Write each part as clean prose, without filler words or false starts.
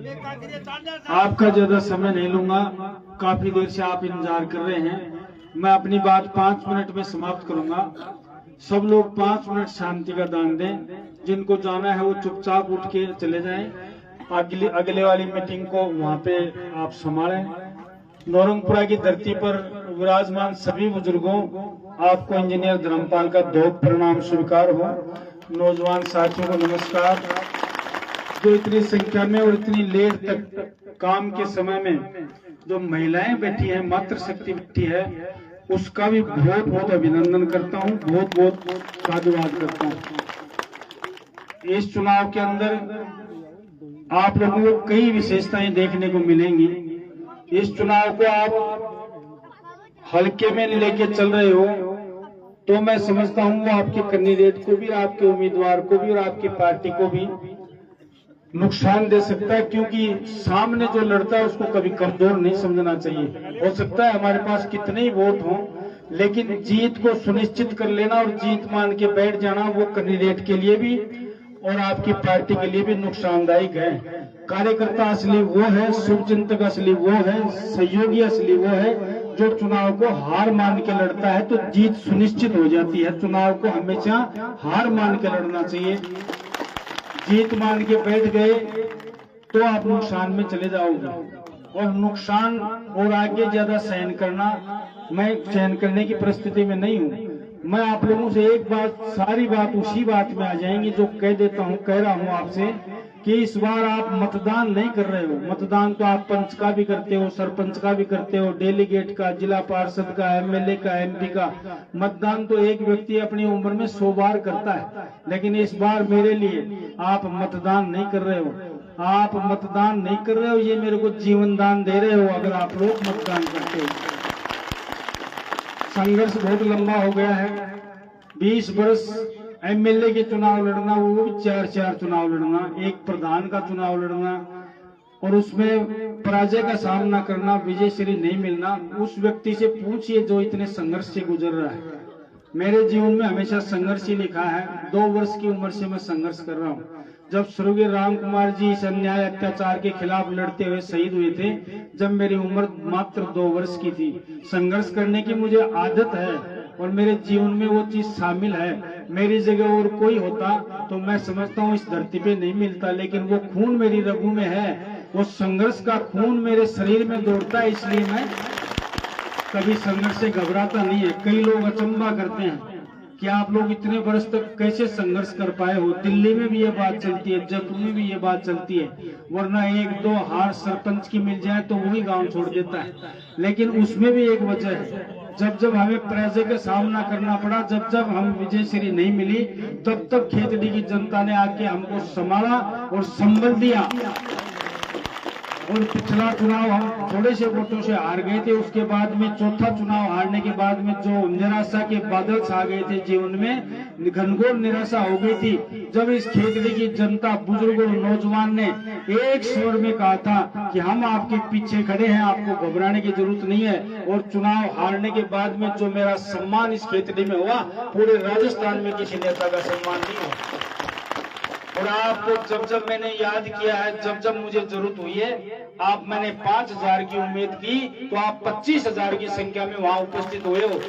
आपका ज्यादा समय नहीं लूंगा, काफी देर से आप इंतजार कर रहे हैं। मैं अपनी बात 5 मिनट में समाप्त करूंगा। सब लोग 5 मिनट शांति का दान दें। जिनको जाना है वो चुपचाप उठ के चले जाएं। अगले वाली मीटिंग को वहां पे आप संभालें। नौरंगपुरा की धरती पर विराजमान सभी बुजुर्गों, आपको इंजीनियर धर्मपाल का दो प्रणाम स्वीकार हो। नौजवान साथियों को नमस्कार। जो इतनी संख्या में और इतनी लेट तक काम के समय में जो महिलाएं बैठी हैं, मातृशक्ति बैठी है, उसका भी बहुत बहुत अभिनंदन करता हूं, बहुत बहुत साधुवाद करता हूं। इस चुनाव के अंदर आप लोगों को कई विशेषताएं देखने को मिलेंगी। इस चुनाव को आप हल्के में लेके चल रहे हो तो मैं समझता हूं वो आपके कैंडिडेट को भी, आपके उम्मीदवार को भी और आपकी पार्टी को भी नुकसान दे सकता है, क्योंकि सामने जो लड़ता है उसको कभी कमजोर नहीं समझना चाहिए। हो सकता है हमारे पास कितने ही वोट हों, लेकिन जीत को सुनिश्चित कर लेना और जीत मान के बैठ जाना वो कैंडिडेट के लिए भी और आपकी पार्टी के लिए भी नुकसानदायक है। कार्यकर्ता असली वो है, शुभचिंतक असली वो है, सहयोगी असली वो है जो चुनाव को हार मान के लड़ता है तो जीत सुनिश्चित हो जाती है। चुनाव को हमेशा हार मान के लड़ना चाहिए। जीत मान के बैठ गए तो आप नुकसान में चले जाओगे, और नुकसान और आगे ज्यादा सहन करना, मैं सहन करने की परिस्थिति में नहीं हूं। मैं आप लोगों से एक बात, सारी बात उसी बात में आ जाएंगी जो कह देता हूं, कह रहा हूं आपसे कि इस बार आप मतदान नहीं कर रहे हो। मतदान तो आप पंच का भी करते हो, सरपंच का भी करते हो, डेलीगेट का, जिला पार्षद का, एमएलए का, एमपी का। मतदान तो एक व्यक्ति अपनी उम्र में 100 बार करता है, लेकिन इस बार मेरे लिए आप मतदान नहीं कर रहे हो। आप मतदान नहीं कर रहे हो, ये मेरे को जीवन दान दे रहे हो अगर आप लोग मतदान करते हो। संघर्ष बहुत लंबा हो गया है। 20 वर्ष एमएलए के चुनाव लड़ना, वो भी 4-4 चुनाव लड़ना, एक प्रधान का चुनाव लड़ना और उसमें पराजय का सामना करना, विजय श्री नहीं मिलना। उस व्यक्ति से पूछिए जो इतने संघर्ष से गुजर रहा है। मेरे जीवन में हमेशा संघर्ष ही लिखा है। 2 वर्ष की उम्र से मैं संघर्ष कर रहा हूँ। जब स्वर्गीय राम कुमार जी इस अन्याय अत्याचार के खिलाफ लड़ते हुए शहीद हुए थे, जब मेरी उम्र मात्र 2 वर्ष की थी। संघर्ष करने की मुझे आदत है और मेरे जीवन में वो चीज शामिल है। मेरी जगह और कोई होता तो मैं समझता हूँ इस धरती पे नहीं मिलता, लेकिन वो खून मेरी रगों में है, वो संघर्ष का खून मेरे शरीर में दौड़ता है, इसलिए मैं कभी संघर्ष से घबराता नहीं है। कई लोग अचंभा करते हैं कि आप लोग इतने वर्ष तक कैसे संघर्ष कर पाए हो। दिल्ली में भी ये बात चलती है, जयपुर में भी ये बात चलती है, वरना 1-2 हार सरपंच की मिल जाए तो वही गांव छोड़ देता है। लेकिन उसमें भी एक वजह है, जब जब हमें पराजय का सामना करना पड़ा, जब जब हम विजय श्री नहीं मिली, तब तब खेतड़ी की जनता ने आके हमको संभाला और संबल दिया। और पिछला चुनाव हम थोड़े से वोटों से हार गए थे, उसके बाद में चौथा चुनाव हारने के बाद में जो निराशा के बादल छा गए थे जीवन में, घनघोर निराशा हो गई थी। जब इस खेतड़ी की जनता, बुजुर्ग और नौजवान ने एक स्वर में कहा था कि हम आपके पीछे खड़े हैं, आपको घबराने की जरूरत नहीं है। और चुनाव हारने के बाद में जो मेरा सम्मान इस खेतड़ी में हुआ, पूरे राजस्थान में किसी नेता का सम्मान नहीं हुआ। और आपको जब जब मैंने याद किया है, जब जब मुझे जरूरत हुई है, मैंने 5000 की उम्मीद की तो आप 25,000 की संख्या में वहां उपस्थित हुए हो।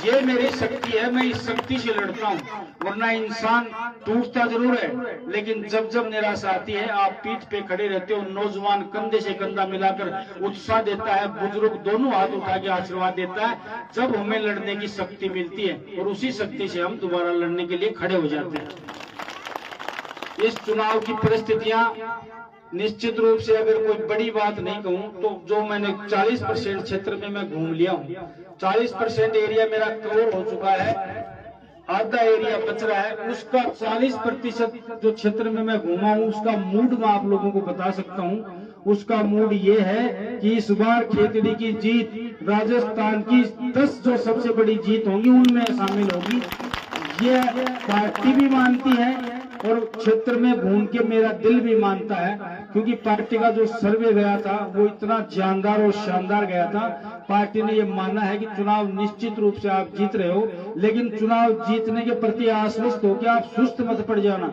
ये मेरी शक्ति है, मैं इस शक्ति से लड़ता हूँ। वरना इंसान टूटता जरूर है, लेकिन जब जब निराशा आती है आप पीठ पे खड़े रहते हो। नौजवान कंधे से कंधा मिलाकर उत्साह देता है, बुजुर्ग दोनों हाथ उठा के आशीर्वाद देता है, जब हमें लड़ने की शक्ति मिलती है, और उसी शक्ति से हम दोबारा लड़ने के लिए खड़े हो जाते हैं। इस चुनाव की परिस्थितियां निश्चित रूप से, अगर कोई बड़ी बात नहीं कहूं तो जो मैंने 40% क्षेत्र में मैं घूम लिया हूं। 40% एरिया मेरा कवर हो चुका है, आधा एरिया बच रहा है। उसका 40% जो क्षेत्र में मैं घूमा हूं, उसका मूड मैं आप लोगों को बता सकता हूं। उसका मूड ये है कि इस बार खेतड़ी की जीत राजस्थान की 10 जो सबसे बड़ी जीत होंगी उनमें शामिल होगी। ये पार्टी भी मानती है और क्षेत्र में घूम के मेरा दिल भी मानता है, क्योंकि पार्टी का जो सर्वे गया था वो इतना जानदार और शानदार गया था। पार्टी ने ये माना है कि चुनाव निश्चित रूप से आप जीत रहे हो, लेकिन चुनाव जीतने के प्रति आश्वस्त हो कि आप सुस्त मत पड़ जाना।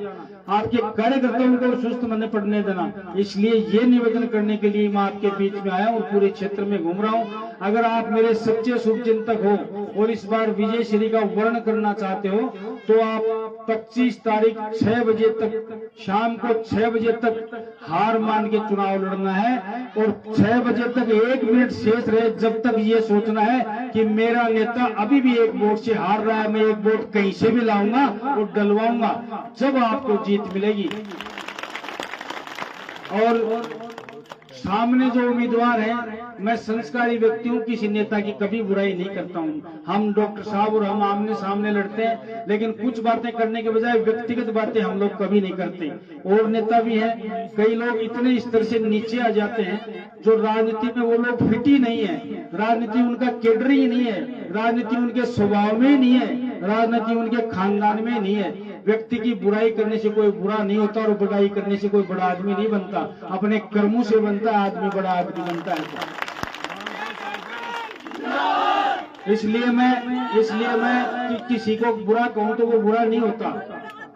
आपके कार्यकर्ताओं को सुस्त मन पड़ने देना। इसलिए ये निवेदन करने के लिए मैं आपके बीच में आया और पूरे क्षेत्र में घूम रहा हूँ। अगर आप मेरे सच्चे शुभचिंतक हो और इस बार विजय श्री का वर्ण करना चाहते हो तो आप 25 तारीख 6 बजे तक, शाम को 6 बजे तक हार मान के चुनाव लड़ना है और 6 बजे तक 1 मिनट शेष रहे जब तक ये सोचना है कि मेरा नेता अभी भी एक वोट से हार रहा है, मैं एक वोट कहीं से भी लाऊंगा और डलवाऊंगा, जब आपको जीत मिलेगी। और सामने जो उम्मीदवार हैं, मैं संस्कारी व्यक्ति हूँ, किसी नेता की कभी बुराई नहीं करता हूँ। हम डॉक्टर साहब और हम आमने सामने लड़ते हैं, लेकिन कुछ बातें करने के बजाय व्यक्तिगत बातें हम लोग कभी नहीं करते। और नेता भी हैं, कई लोग इतने स्तर से नीचे आ जाते हैं जो राजनीति में वो लोग फिट ही नहीं है, राजनीति उनका कैडर ही नहीं है, राजनीति उनके स्वभाव में ही नहीं है, राजनीति उनके खानदान में नहीं है। व्यक्ति की बुराई करने से कोई बुरा नहीं होता और बुराई करने से कोई बड़ा आदमी नहीं बनता, अपने कर्मों से बनता है आदमी, बड़ा आदमी बनता है। इसलिए मैं किसी को बुरा कहूं तो वो बुरा नहीं होता,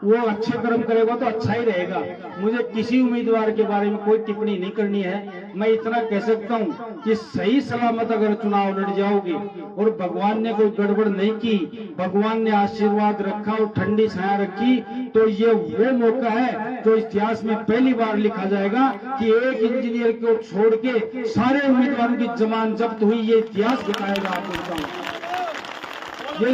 वो अच्छे कर्म करेगा तो अच्छा ही रहेगा। मुझे किसी उम्मीदवार के बारे में कोई टिप्पणी नहीं करनी है। मैं इतना कह सकता हूँ कि सही सलामत अगर चुनाव लड़ जाओगे और भगवान ने कोई गड़बड़ नहीं की, भगवान ने आशीर्वाद रखा और ठंडी छाया रखी, तो ये वो मौका है जो इतिहास में पहली बार लिखा जाएगा कि एक इंजीनियर को छोड़ के सारे उम्मीदवारों की जमान जब्त हुई। ये इतिहास बताएगा आपको। ये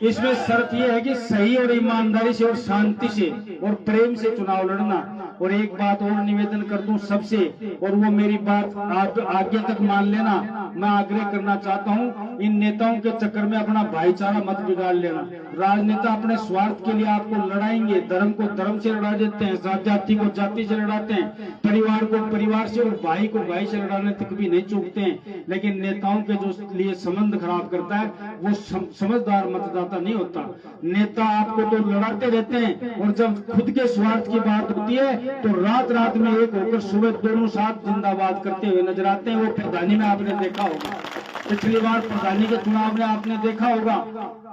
इसमें शर्त यह है कि सही और ईमानदारी से और शांति से और प्रेम से चुनाव लड़ना। और एक बात और निवेदन कर दूं सबसे, और वो मेरी बात आप आगे तक मान लेना, मैं आग्रह करना चाहता हूं, इन नेताओं के चक्कर में अपना भाईचारा मत बिगाड़ लेना। राजनेता अपने स्वार्थ के लिए आपको लड़ाएंगे, धर्म को धर्म से लड़ा देते हैं, जाति को जाति से लड़ाते हैं, परिवार को परिवार से और भाई को भाई से लड़ाने तक भी नहीं चूकते हैं। लेकिन नेताओं के जो लिए संबंध खराब करता है वो समझदार मतदाता नहीं होता। नेता आपको तो लड़ाते रहते हैं और जब खुद के स्वार्थ की बात होती है तो रात रात में एक होकर सुबह दोनों साथ जिंदाबाद करते हुए नजर आते हैं। वो प्रधानी में आपने देखा होगा, पिछली बार प्रधानी के चुनाव में आपने देखा होगा,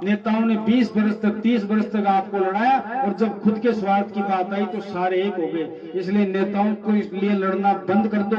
नेताओं ने 20 वर्ष तक 30 वर्ष तक आपको लड़ाया और जब खुद के स्वार्थ की बात आई तो सारे एक हो गए। इसलिए नेताओं को इसलिए लड़ना बंद कर दो,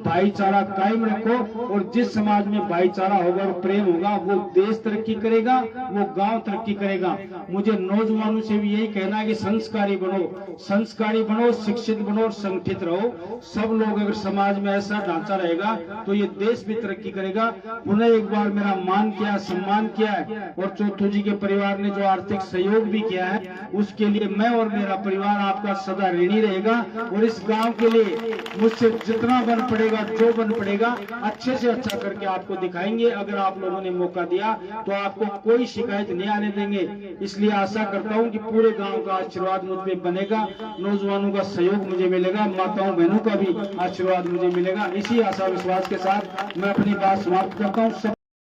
भाईचारा कायम रखो, और जिस समाज में भाईचारा होगा और प्रेम होगा वो देश तरक्की करेगा, वो गांव तरक्की करेगा। मुझे नौजवानों से भी यही कहना है कि संस्कारी बनो, शिक्षित बनो और संगठित रहो। सब लोग अगर समाज में ऐसा ढांचा रहेगा तो ये देश भी तरक्की करेगा। पुनः एक बार मेरा मान किया, सम्मान किया है, और चौथू जी के परिवार ने जो आर्थिक सहयोग भी किया है उसके लिए मैं और मेरा परिवार आपका सदा ऋणी रहेगा। और इस गांव के लिए मुझसे जितना बन पड़ेगा, जो बन पड़ेगा, अच्छे से अच्छा करके आपको दिखाएंगे। अगर आप लोगों ने मौका दिया तो आपको कोई शिकायत नहीं आने देंगे। इसलिए आशा करता हूं कि पूरे गांव का आशीर्वाद मुझ पे बनेगा, नौजवानों का सहयोग मुझे मिलेगा, माताओं बहनों का भी आशीर्वाद मुझे मिलेगा। इसी आशा विश्वास के साथ मैं अपनी बात समाप्त करता हूं।